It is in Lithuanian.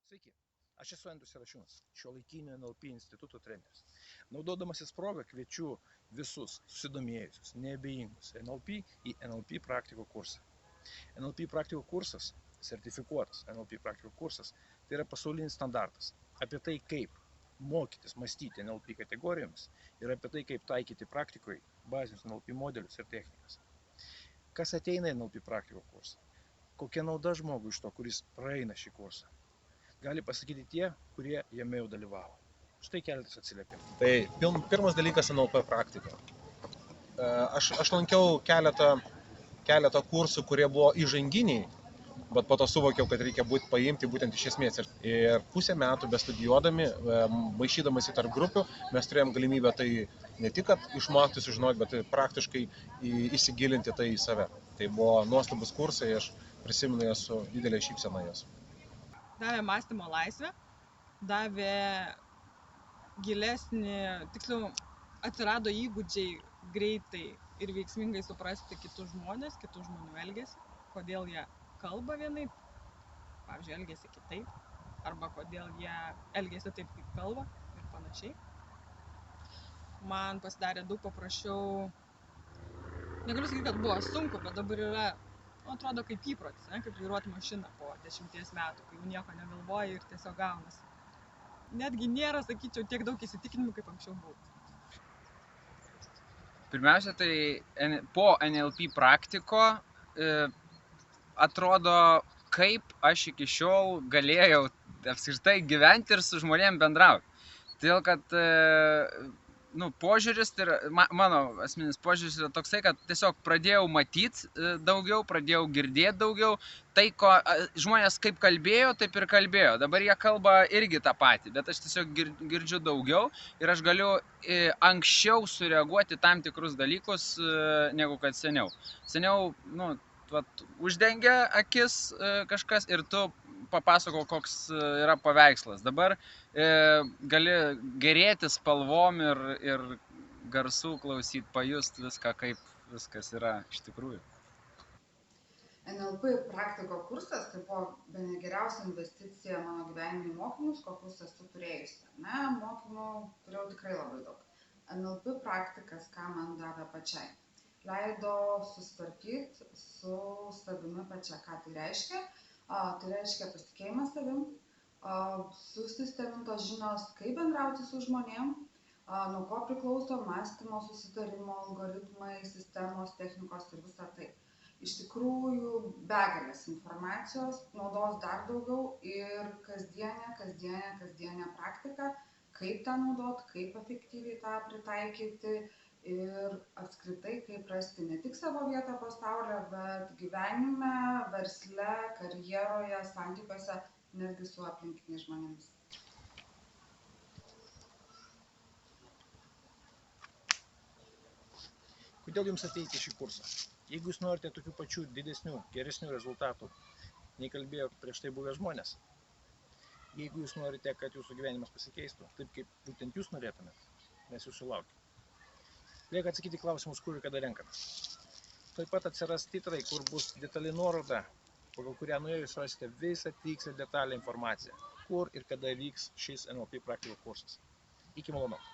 Sveiki, aš esu Andrius Serašiūnas, Šiuolaikinio NLP instituto treneris. Naudodamasis progą kviečiu visus susidomėjusius, neabejingus NLP į NLP praktiko kursą. NLP praktiko kursas, sertifikuotas NLP praktiko kursas, tai yra pasaulinis standartas apie tai, kaip mokytis mąstyti NLP kategorijomis ir apie tai, kaip taikyti praktikoje bazinius NLP modelius ir technikas. Kas ateina į NLP praktiko kursą? Kokia nauda žmogui iš to, kuris praeina šį kursą? Gali pasakyti tie, kurie jame jau dalyvavo. Štai keletas atsiliepimų. Tai pirmas dalykas NLP praktika. Aš lankiau keletą kursų, kurie buvo įžanginiai, bet po to suvokiau, kad reikia paimti būtent iš esmės. Ir pusę metų bestudijuodami, maišydamasi tarp grupių, mes turėjom galimybę tai ne tik išmokti, sužinoti, bet praktiškai įsigilinti tai į save. Tai buvo nuostabus kursai, aš prisimenu jas su didelė šypsena jas. Davė mąstymo laisvę, davė gilesnį, tiksliau atsirado įgūdžiai greitai ir veiksmingai suprasti kitus žmonės, kitų žmonių elgesį, kodėl jie kalba vienaip, pavyzdžiui, elgesi kitaip, arba kodėl jie elgesi taip, kaip kalba ir panašiai. Man pasidarė daug paprasčiau, negaliu sakyti, kad buvo sunku, bet dabar yra, atrodo kaip įprotis, kaip vairuoti mašiną po 10 metų, kai jau nieko negalvoji ir tiesiog gaunasi. Netgi nėra, sakyčiau, tiek daug įsitikinimų, kaip anksčiau buvo. Pirmiausia, tai po NLP praktiko atrodo, kaip aš iki šiol galėjau apskritai gyventi ir su žmonėm bendrauti. Todėl, kad požiūris, tai mano asmeninis požiūris yra toksai, kad tiesiog pradėjau matyti daugiau, pradėjau girdėti daugiau. Tai, ko žmonės kaip kalbėjo, taip ir kalbėjo. Dabar jie kalba irgi tą patį, bet aš tiesiog girdžiu daugiau ir aš galiu anksčiau sureaguoti tam tikrus dalykus, negu kad seniau. Seniau, uždengia akis kažkas ir tu papasako, koks yra paveikslas. Dabar gali gerėti spalvom ir garsų klausyti, pajust viską, kaip viskas yra iš tikrųjų. NLP praktiko kursas tai buvo bene geriausia investicija mano gyvenime į mokymus, kokius esu turėjusi. Mokymų turėjau tikrai labai daug. NLP praktikas, ką man davė pačiai, leido susitvarkyti su savimi pačia. Ką tai reiškia? Tai reiškia pasitikėjimą savim, susistemintos žinios, kaip bendrauti su žmonėm, nuo ko priklauso mąstymo, susitarimo, algoritmai, sistemos, technikos ir visa tai. Iš tikrųjų, begalės informacijos, naudos dar daugiau ir kasdienė praktika, kaip tą naudot, kaip efektyviai tą pritaikyti ir apskritai, kaip rasti ne tik savo vietą pasaulyje, bet gyvenime, versle, karjeroje, santykiuose, netgi su aplinkiniais žmonėmis. Kodėl jums ateiti į šį kursą? Jeigu jūs norite tokių pačių didesnių, geresnių rezultatų, nei kalbėjo prieš tai buvę žmonės, jeigu jūs norite, kad jūsų gyvenimas pasikeistų, taip kaip būtent jūs norėtumėt, mes jūsų laukiame. Lieka atsakyti klausimus, kur ir kada renkame. Taip pat atsiras titrai, kur bus detali nuoroda, pagal kurią nuėjus rasite visą tikslę detalę informaciją, kur ir kada vyks šis NLP praktiko kursas. Iki malonaus.